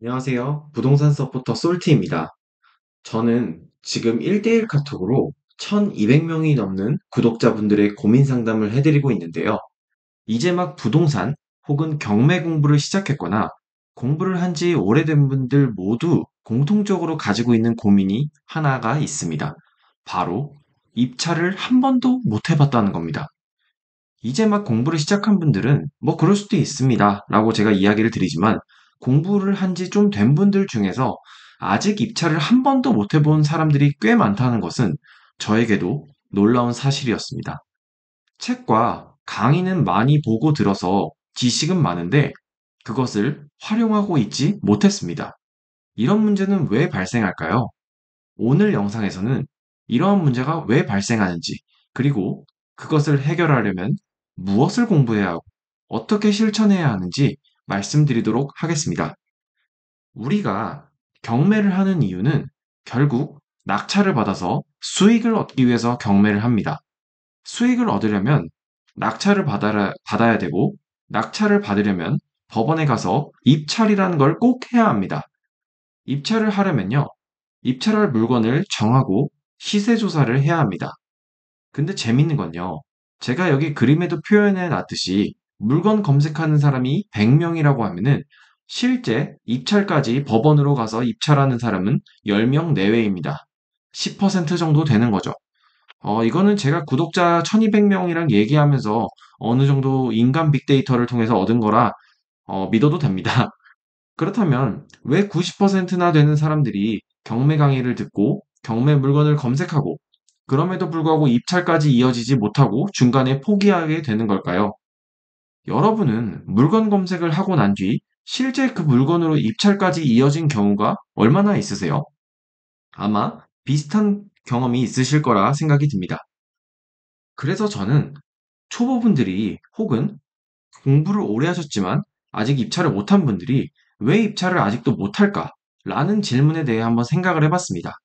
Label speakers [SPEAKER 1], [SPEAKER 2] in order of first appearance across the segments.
[SPEAKER 1] 안녕하세요. 부동산 서포터 솔티입니다. 저는 지금 1대1 카톡으로 1200명이 넘는 구독자분들의 고민 상담을 해드리고 있는데요. 이제 막 부동산 혹은 경매 공부를 시작했거나 공부를 한지 오래된 분들 모두 공통적으로 가지고 있는 고민이 하나가 있습니다. 바로 입찰을 한 번도 못 해봤다는 겁니다. 이제 막 공부를 시작한 분들은 뭐 그럴 수도 있습니다. 라고 제가 이야기를 드리지만 공부를 한지 좀 된 분들 중에서 아직 입찰을 한 번도 못 해본 사람들이 꽤 많다는 것은 저에게도 놀라운 사실이었습니다. 책과 강의는 많이 보고 들어서 지식은 많은데 그것을 활용하고 있지 못했습니다. 이런 문제는 왜 발생할까요? 오늘 영상에서는 이러한 문제가 왜 발생하는지, 그리고 그것을 해결하려면 무엇을 공부해야 하고 어떻게 실천해야 하는지 말씀드리도록 하겠습니다. 우리가 경매를 하는 이유는 결국 낙찰을 받아서 수익을 얻기 위해서 경매를 합니다. 수익을 얻으려면 받아야 되고, 낙찰을 받으려면 법원에 가서 입찰이라는 걸 꼭 해야 합니다. 입찰을 하려면요, 입찰할 물건을 정하고 시세 조사를 해야 합니다. 근데 재밌는 건요, 제가 여기 그림에도 표현해 놨듯이 물건 검색하는 사람이 100명이라고 하면은 실제 입찰까지 법원으로 가서 입찰하는 사람은 10명 내외입니다. 10% 정도 되는 거죠. 이거는 제가 구독자 1200명이랑 얘기하면서 어느 정도 인간 빅데이터를 통해서 얻은 거라 믿어도 됩니다. 그렇다면 왜 90%나 되는 사람들이 경매 강의를 듣고 경매 물건을 검색하고 그럼에도 불구하고 입찰까지 이어지지 못하고 중간에 포기하게 되는 걸까요? 여러분은 물건 검색을 하고 난 뒤 실제 그 물건으로 입찰까지 이어진 경우가 얼마나 있으세요? 아마 비슷한 경험이 있으실 거라 생각이 듭니다. 그래서 저는 초보분들이 혹은 공부를 오래 하셨지만 아직 입찰을 못한 분들이 왜 입찰을 아직도 못할까? 라는 질문에 대해 한번 생각을 해봤습니다.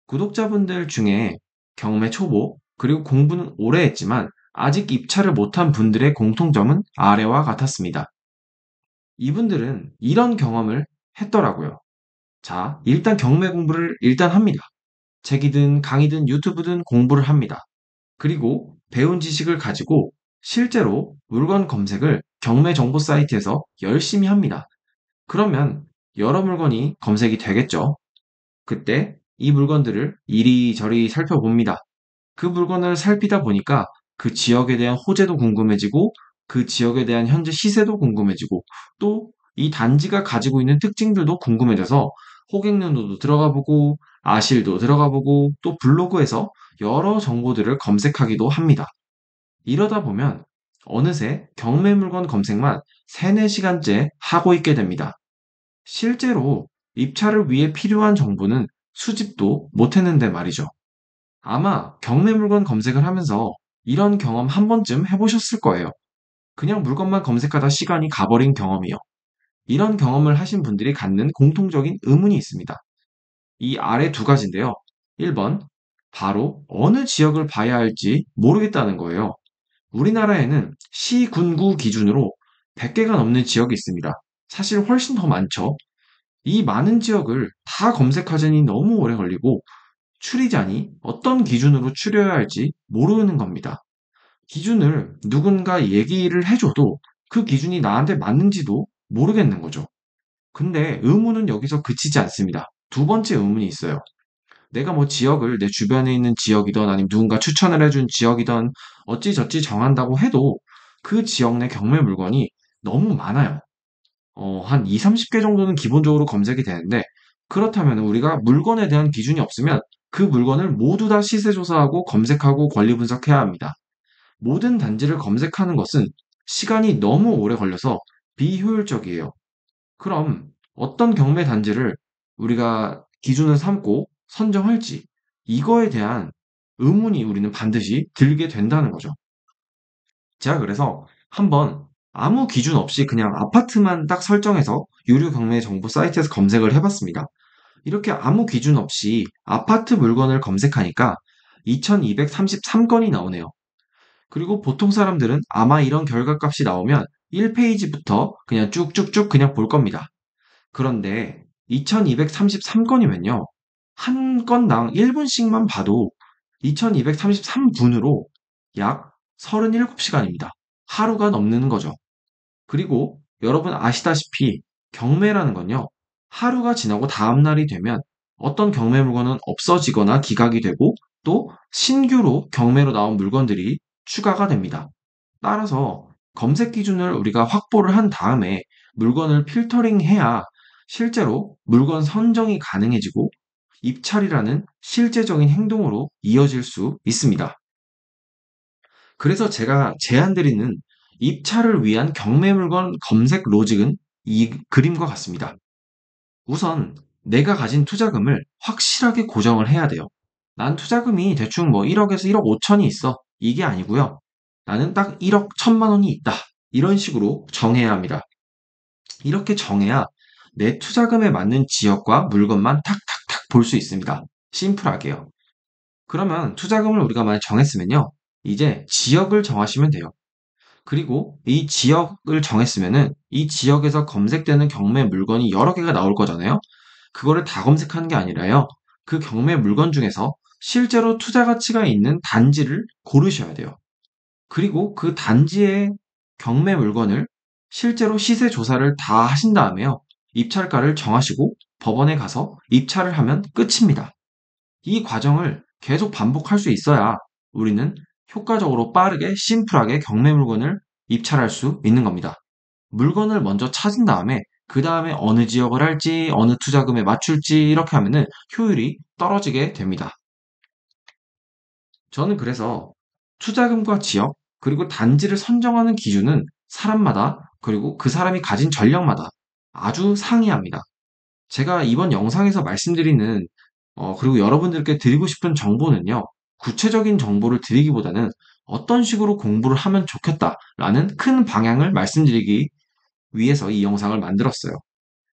[SPEAKER 1] 구독자분들 중에 경매 초보, 그리고 공부는 오래 했지만 아직 입찰을 못한 분들의 공통점은 아래와 같았습니다. 이분들은 이런 경험을 했더라고요. 자, 일단 경매 공부를 일단 합니다. 책이든 강의든 유튜브든 공부를 합니다. 그리고 배운 지식을 가지고 실제로 물건 검색을 경매 정보 사이트에서 열심히 합니다. 그러면 여러 물건이 검색이 되겠죠. 그때 이 물건들을 이리저리 살펴봅니다. 그 물건을 살피다 보니까 그 지역에 대한 호재도 궁금해지고 그 지역에 대한 현재 시세도 궁금해지고 또 이 단지가 가지고 있는 특징들도 궁금해져서 호갱노도 들어가 보고 아실도 들어가 보고 또 블로그에서 여러 정보들을 검색하기도 합니다. 이러다 보면 어느새 경매 물건 검색만 3, 4시간째 하고 있게 됩니다. 실제로 입찰을 위해 필요한 정보는 수집도 못했는데 말이죠. 아마 경매 물건 검색을 하면서 이런 경험 한 번쯤 해보셨을 거예요. 그냥 물건만 검색하다 시간이 가버린 경험이요. 이런 경험을 하신 분들이 갖는 공통적인 의문이 있습니다. 이 아래 두 가지인데요. 1번, 바로 어느 지역을 봐야 할지 모르겠다는 거예요. 우리나라에는 시, 군, 구 기준으로 100개가 넘는 지역이 있습니다. 사실 훨씬 더 많죠. 이 많은 지역을 다 검색하자니 너무 오래 걸리고 추리자니 어떤 기준으로 추려야 할지 모르는 겁니다. 기준을 누군가 얘기를 해줘도 그 기준이 나한테 맞는지도 모르겠는 거죠. 근데 의문은 여기서 그치지 않습니다. 두 번째 의문이 있어요. 내가 뭐 지역을 내 주변에 있는 지역이든 아니면 누군가 추천을 해준 지역이든 어찌저찌 정한다고 해도 그 지역 내 경매 물건이 너무 많아요. 한 2, 30개 정도는 기본적으로 검색이 되는데 그렇다면 우리가 물건에 대한 기준이 없으면 그 물건을 모두 다 시세 조사하고 검색하고 권리 분석해야 합니다. 모든 단지를 검색하는 것은 시간이 너무 오래 걸려서 비효율적이에요. 그럼 어떤 경매 단지를 우리가 기준을 삼고 선정할지 이거에 대한 의문이 우리는 반드시 들게 된다는 거죠. 제가 그래서 한번 아무 기준 없이 그냥 아파트만 딱 설정해서 유료 경매 정보 사이트에서 검색을 해봤습니다. 이렇게 아무 기준 없이 아파트 물건을 검색하니까 2233건이 나오네요. 그리고 보통 사람들은 아마 이런 결과값이 나오면 1페이지부터 그냥 쭉쭉쭉 그냥 볼 겁니다. 그런데 2233건이면요. 한 건당 1분씩만 봐도 2233분으로 약 37시간입니다. 하루가 넘는 거죠. 그리고 여러분 아시다시피 경매라는 건요. 하루가 지나고 다음 날이 되면 어떤 경매 물건은 없어지거나 기각이 되고 또 신규로 경매로 나온 물건들이 추가가 됩니다. 따라서 검색 기준을 우리가 확보를 한 다음에 물건을 필터링해야 실제로 물건 선정이 가능해지고 입찰이라는 실제적인 행동으로 이어질 수 있습니다. 그래서 제가 제안드리는 입찰을 위한 경매 물건 검색 로직은 이 그림과 같습니다. 우선 내가 가진 투자금을 확실하게 고정을 해야 돼요. 난 투자금이 대충 뭐 1억에서 1억 5천이 있어. 이게 아니고요. 나는 딱 1억 1천만 원이 있다. 이런 식으로 정해야 합니다. 이렇게 정해야 내 투자금에 맞는 지역과 물건만 탁탁탁 볼 수 있습니다. 심플하게요. 그러면 투자금을 우리가 만약 정했으면요. 이제 지역을 정하시면 돼요. 그리고 이 지역을 정했으면은 이 지역에서 검색되는 경매 물건이 여러 개가 나올 거잖아요. 그거를 다 검색하는 게 아니라요. 그 경매 물건 중에서 실제로 투자 가치가 있는 단지를 고르셔야 돼요. 그리고 그 단지의 경매 물건을 실제로 시세 조사를 다 하신 다음에요. 입찰가를 정하시고 법원에 가서 입찰을 하면 끝입니다. 이 과정을 계속 반복할 수 있어야 우리는 효과적으로 빠르게 심플하게 경매 물건을 입찰할 수 있는 겁니다. 물건을 먼저 찾은 다음에 그 다음에 어느 지역을 할지 어느 투자금에 맞출지 이렇게 하면은 효율이 떨어지게 됩니다. 저는 그래서 투자금과 지역 그리고 단지를 선정하는 기준은 사람마다 그리고 그 사람이 가진 전력마다 아주 상이합니다. 제가 이번 영상에서 말씀드리는 그리고 여러분들께 드리고 싶은 정보는요. 구체적인 정보를 드리기보다는 어떤 식으로 공부를 하면 좋겠다라는 큰 방향을 말씀드리기 위해서 이 영상을 만들었어요.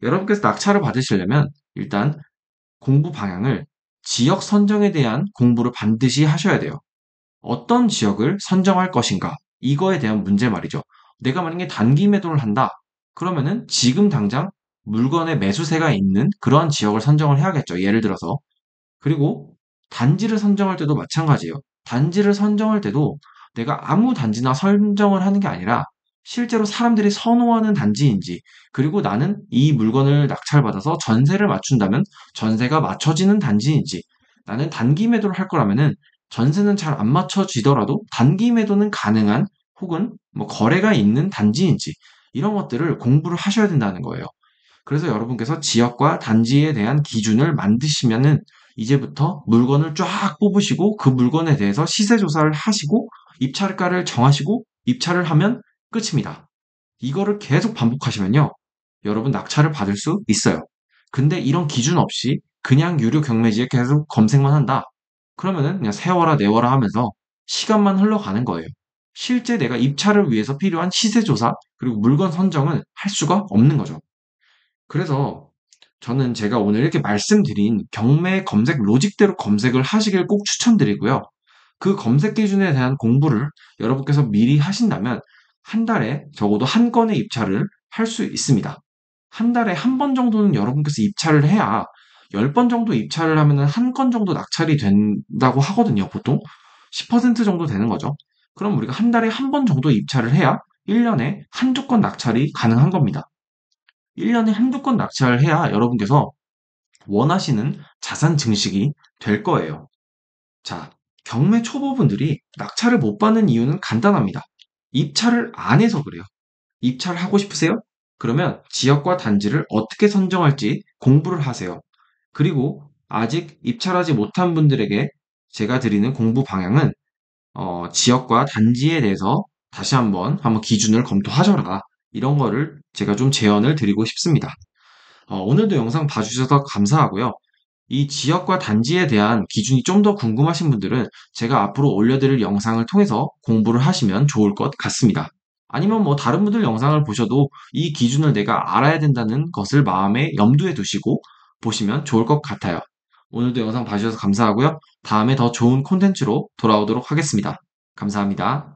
[SPEAKER 1] 여러분께서 낙찰을 받으시려면 일단 공부 방향을 지역 선정에 대한 공부를 반드시 하셔야 돼요. 어떤 지역을 선정할 것인가? 이거에 대한 문제 말이죠. 내가 만약에 단기 매도를 한다. 그러면은 지금 당장 물건의 매수세가 있는 그러한 지역을 선정을 해야겠죠. 예를 들어서. 그리고 단지를 선정할 때도 마찬가지예요. 단지를 선정할 때도 내가 아무 단지나 선정을 하는 게 아니라 실제로 사람들이 선호하는 단지인지, 그리고 나는 이 물건을 낙찰받아서 전세를 맞춘다면 전세가 맞춰지는 단지인지, 나는 단기 매도를 할 거라면은 전세는 잘 안 맞춰지더라도 단기 매도는 가능한 혹은 뭐 거래가 있는 단지인지, 이런 것들을 공부를 하셔야 된다는 거예요. 그래서 여러분께서 지역과 단지에 대한 기준을 만드시면은 이제부터 물건을 쫙 뽑으시고 그 물건에 대해서 시세 조사를 하시고 입찰가를 정하시고 입찰을 하면 끝입니다. 이거를 계속 반복하시면요. 여러분 낙찰을 받을 수 있어요. 근데 이런 기준 없이 그냥 유료 경매지에 계속 검색만 한다. 그러면은 그냥 세워라 내워라 하면서 시간만 흘러가는 거예요. 실제 내가 입찰을 위해서 필요한 시세 조사 그리고 물건 선정을 할 수가 없는 거죠. 그래서 저는 제가 오늘 이렇게 말씀드린 경매 검색 로직대로 검색을 하시길 꼭 추천드리고요. 그 검색 기준에 대한 공부를 여러분께서 미리 하신다면 한 달에 적어도 한 건의 입찰을 할 수 있습니다. 한 달에 한 번 정도는 여러분께서 입찰을 해야 10번 정도 입찰을 하면은 한 건 정도 낙찰이 된다고 하거든요, 보통. 10% 정도 되는 거죠. 그럼 우리가 한 달에 한 번 정도 입찰을 해야 1년에 한두 건 낙찰이 가능한 겁니다. 1년에 한두 건 낙찰을 해야 여러분께서 원하시는 자산 증식이 될 거예요. 자, 경매 초보분들이 낙찰을 못 받는 이유는 간단합니다. 입찰을 안 해서 그래요. 입찰하고 싶으세요? 그러면 지역과 단지를 어떻게 선정할지 공부를 하세요. 그리고 아직 입찰하지 못한 분들에게 제가 드리는 공부 방향은 지역과 단지에 대해서 다시 한번 기준을 검토하셔라. 이런 거를 제가 좀 제언을 드리고 싶습니다. 오늘도 영상 봐주셔서 감사하고요. 이 지역과 단지에 대한 기준이 좀 더 궁금하신 분들은 제가 앞으로 올려드릴 영상을 통해서 공부를 하시면 좋을 것 같습니다. 아니면 뭐 다른 분들 영상을 보셔도 이 기준을 내가 알아야 된다는 것을 마음에 염두에 두시고 보시면 좋을 것 같아요. 오늘도 영상 봐주셔서 감사하고요. 다음에 더 좋은 콘텐츠로 돌아오도록 하겠습니다. 감사합니다.